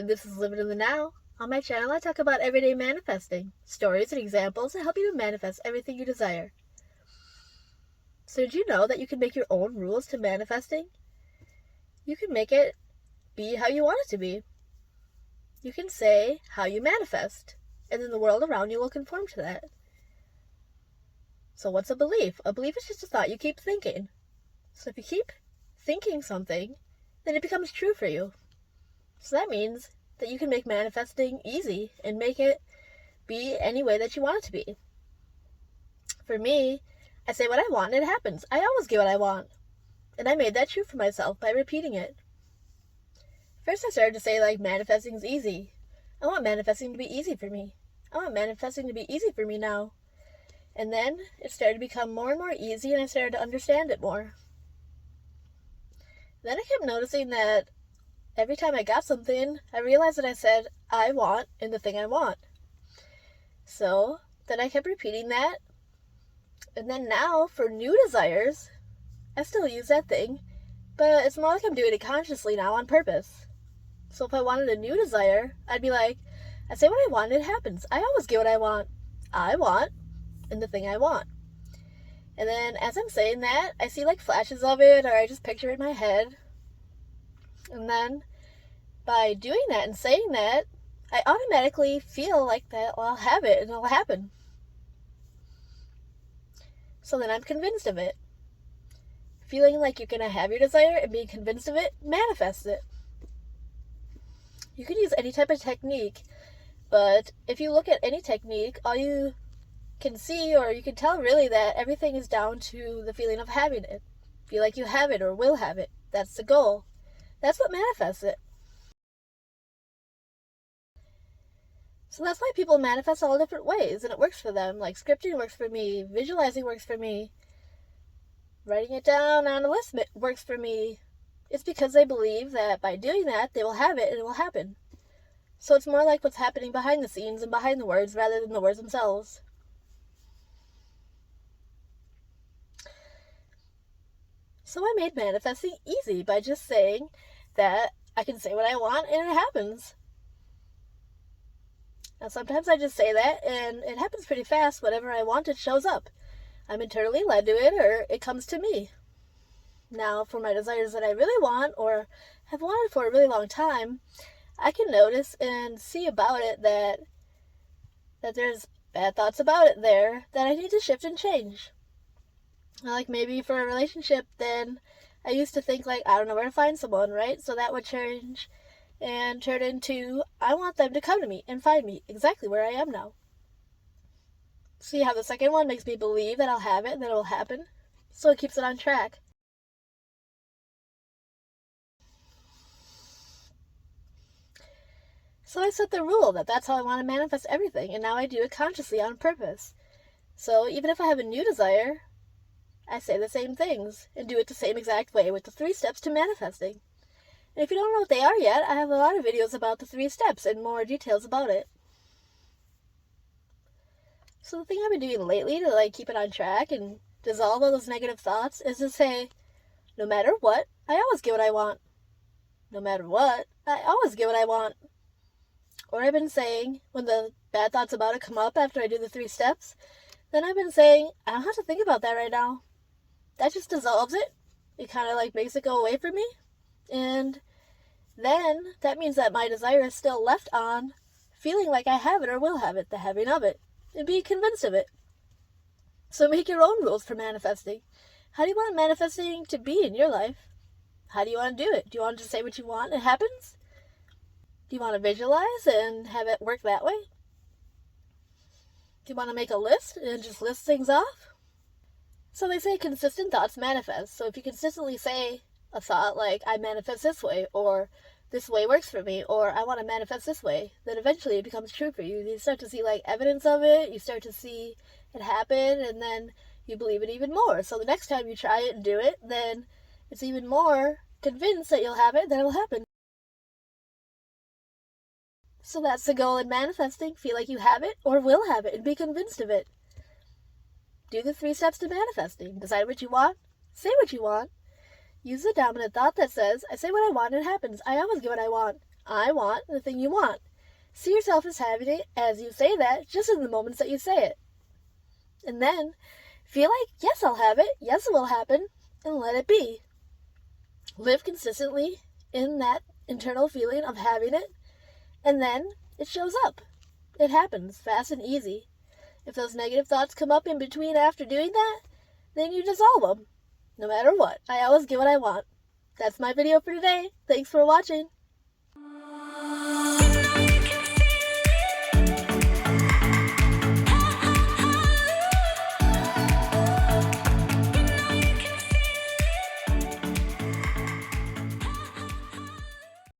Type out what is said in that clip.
and this is Living in the Now. On my channel, I talk about everyday manifesting, stories and examples that help you to manifest everything you desire. So did you know that you can make your own rules to manifesting? You can make it be how you want it to be. You can say how you manifest, and then the world around you will conform to that. So what's a belief? A belief is just a thought you keep thinking. So if you keep thinking something, then it becomes true for you. So that means that you can make manifesting easy and make it be any way that you want it to be. For me, I say what I want and it happens. I always get what I want. And I made that true for myself by repeating it. First I started to say manifesting's easy. I want manifesting to be easy for me. I want manifesting to be easy for me now. And then it started to become more and more easy and I started to understand it more. Then I kept noticing that every time I got something, I realized that I said, I want, in the thing I want. So then I kept repeating that. And then now, for new desires, I still use that thing, but it's more like I'm doing it consciously now on purpose. So if I wanted a new desire, I'd be like, I say what I want and it happens. I always get what I want. I want, in the thing I want. And then as I'm saying that, I see flashes of it, or I just picture it in my head. And then by doing that and saying that, I automatically feel like that I'll have it and it'll happen. So then I'm convinced of it. Feeling like you're going to have your desire and being convinced of it, manifest it. You can use any type of technique, but if you look at any technique, all you can see, or you can tell really, that everything is down to the feeling of having it. Feel like you have it or will have it. That's the goal. That's what manifests it. So that's why people manifest all different ways, and it works for them. Scripting works for me, visualizing works for me, writing it down on a list works for me. It's because they believe that by doing that, they will have it and it will happen. So it's more like what's happening behind the scenes and behind the words rather than the words themselves. So I made manifesting easy by just saying that I can say what I want and it happens. Now sometimes I just say that and it happens pretty fast. Whatever I want, it shows up. I'm internally led to it, or it comes to me. Now for my desires that I really want or have wanted for a really long time, I can notice and see about it that there's bad thoughts about it there that I need to shift and change. Maybe for a relationship, then I used to think I don't know where to find someone, right? So that would change and turn into, I want them to come to me and find me exactly where I am now. See how the second one makes me believe that I'll have it and that it will happen? So it keeps it on track. So I set the rule that that's how I want to manifest everything, and now I do it consciously on purpose. So even if I have a new desire, I say the same things and do it the same exact way with the 3 steps to manifesting. And if you don't know what they are yet, I have a lot of videos about the 3 steps and more details about it. So the thing I've been doing lately to keep it on track and dissolve all those negative thoughts is to say, no matter what, I always get what I want. No matter what, I always get what I want. Or I've been saying, when the bad thoughts about it come up after I do the 3 steps, then I've been saying, I don't have to think about that right now. That just dissolves it. It kind of makes it go away from me. And then that means that my desire is still left on feeling like I have it or will have it, the having of it, and being convinced of it. So make your own rules for manifesting. How do you want manifesting to be in your life? How do you want to do it? Do you want to just say what you want and it happens? Do you want to visualize and have it work that way? Do you want to make a list and just list things off? So they say consistent thoughts manifest. So if you consistently say a thought I manifest this way, or this way works for me, or I want to manifest this way, then eventually it becomes true for you. You start to see evidence of it, you start to see it happen, and then you believe it even more. So the next time you try it and do it, then it's even more convinced that you'll have it, that it'll happen. So that's the goal in manifesting. Feel like you have it or will have it and be convinced of it. Do the 3 steps to manifesting. Decide what you want. Say what you want. Use the dominant thought that says, I say what I want and it happens. I always get what I want. I want the thing you want. See yourself as having it as you say that, just in the moments that you say it. And then feel like, yes, I'll have it, yes, it will happen, and let it be. Live consistently in that internal feeling of having it, and then it shows up. It happens fast and easy. If those negative thoughts come up in between after doing that, then you dissolve them. No matter what, I always get what I want. That's my video for today. Thanks for watching.